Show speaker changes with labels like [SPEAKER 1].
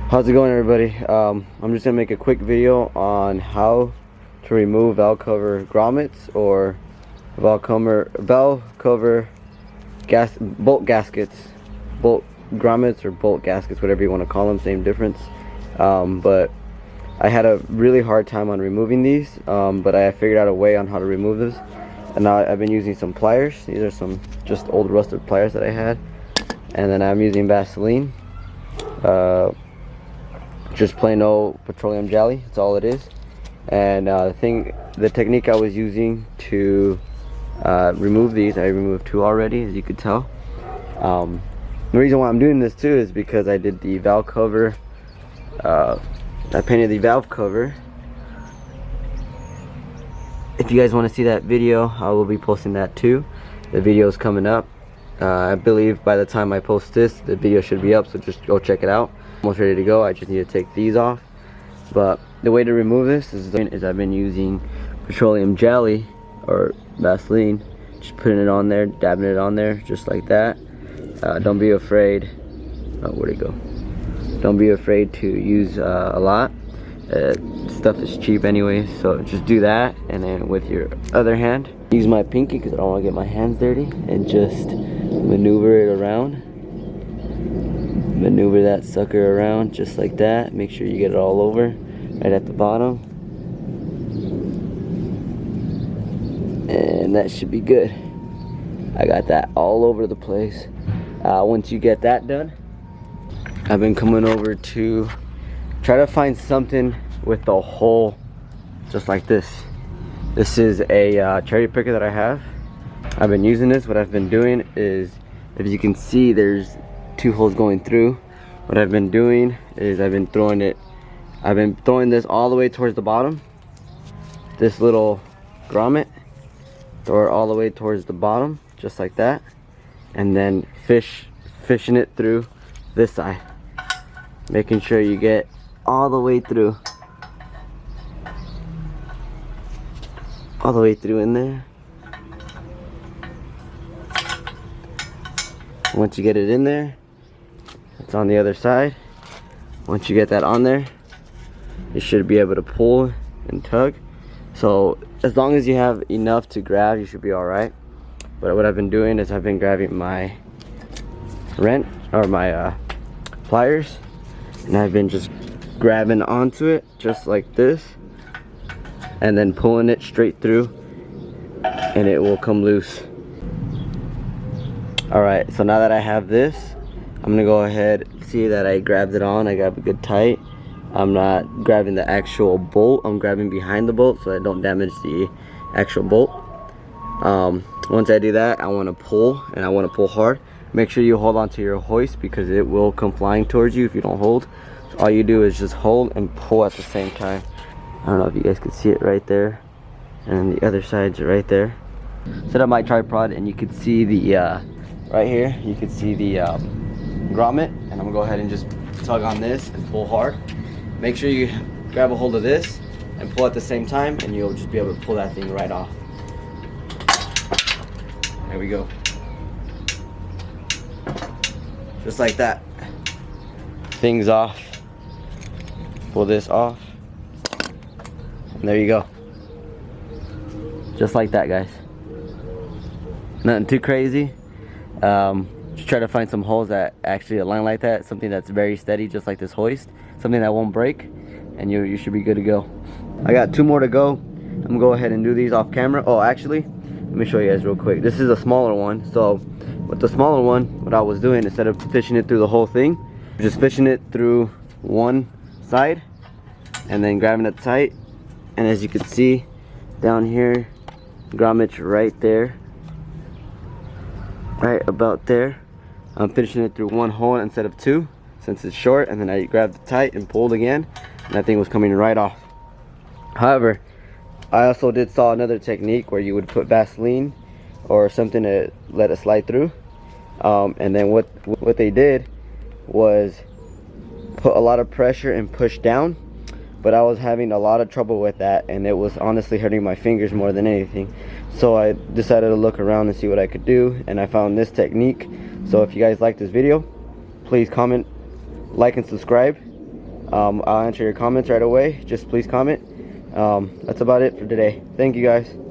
[SPEAKER 1] How's it going, everybody? I'm just gonna make a quick video on how to remove valve cover grommets or valve cover bolt gaskets, bolt grommets or bolt gaskets, whatever you want to call them, same difference. But I had a really hard time on removing these, but I figured out a way on how to remove this, and now I've been using some pliers. These are some just old rusted pliers that I had, and then I'm using Vaseline. Just plain old petroleum jelly, that's all it is. And the technique I was using to remove these, I removed two already, as you could tell. The reason why I'm doing this too is because I did the valve cover, I painted the valve cover. If you guys want to see that video, I will be posting that too. The video is coming up. I believe by the time I post this, the video should be up, so just go check it out. Almost ready to go. I just need to take these off. But the way to remove this is I've been using petroleum jelly or Vaseline, just putting it on there, dabbing it on there, just like that. Don't be afraid. Oh, where'd it go? Don't be afraid to use a lot. Stuff is cheap anyway, so just do that. And then with your other hand, use my pinky because I don't want to get my hands dirty, and just maneuver it around. Maneuver that sucker around just like that. Make sure you get it all over, right at the bottom, and that should be good. I got that all over the place. Once you get that done, I've been coming over to try to find something with the hole just like this. This is a cherry picker that I have. I've been using this. What I've been doing is, if you can see, there's two holes going through. What I've been doing is I've been throwing this all the way towards the bottom. This little grommet, throw it all the way towards the bottom, just like that, and then fishing it through this side, making sure you get all the way through, in there. Once you get it in there, it's on the other side. Once you get that on there, you should be able to pull and tug. So as long as you have enough to grab, you should be all right. But what I've been doing is I've been grabbing my pliers, and I've been just grabbing onto it just like this, and then pulling it straight through, and it will come loose. Alright, so now that I have this, I'm gonna go ahead, see that I grabbed it on. I grabbed it good tight. I'm not grabbing the actual bolt, I'm grabbing behind the bolt so I don't damage the actual bolt. Once I do that, I want to pull, and I want to pull hard. Make sure you hold on to your hoist because it will come flying towards you if you don't hold. So all you do is just hold and pull at the same time. I don't know if you guys could see it right there, and the other side's right there. Set up my tripod, and you can see the right here, you can see the grommet, and I'm gonna go ahead and just tug on this and pull hard. Make sure you grab a hold of this and pull at the same time, and you'll just be able to pull that thing right off. There we go. Just like that. Things off. Pull this off. And there you go. Just like that, guys. Nothing too crazy. Just try to find some holes that actually align like that, something that's very steady, just like this hoist, something that won't break, and you should be good to go. I got two more to go. I'm gonna go ahead and do these off camera. Oh, actually, let me show you guys real quick. This is a smaller one. So with the smaller one, what I was doing, instead of fishing it through the whole thing, just fishing it through one side and then grabbing it tight. And as you can see down here, grommet's right there, right about there. I'm finishing it through one hole instead of two, since it's short, and then I grabbed it tight and pulled again, and that thing was coming right off. However, I also saw another technique where you would put Vaseline or something to let it slide through, and then what they did was put a lot of pressure and push down, but I was having a lot of trouble with that, and it was honestly hurting my fingers more than anything. So I decided to look around and see what I could do, and I found this technique. So if you guys like this video, please comment, like, and subscribe. I'll answer your comments right away. Just please comment. That's about it for today. Thank you guys.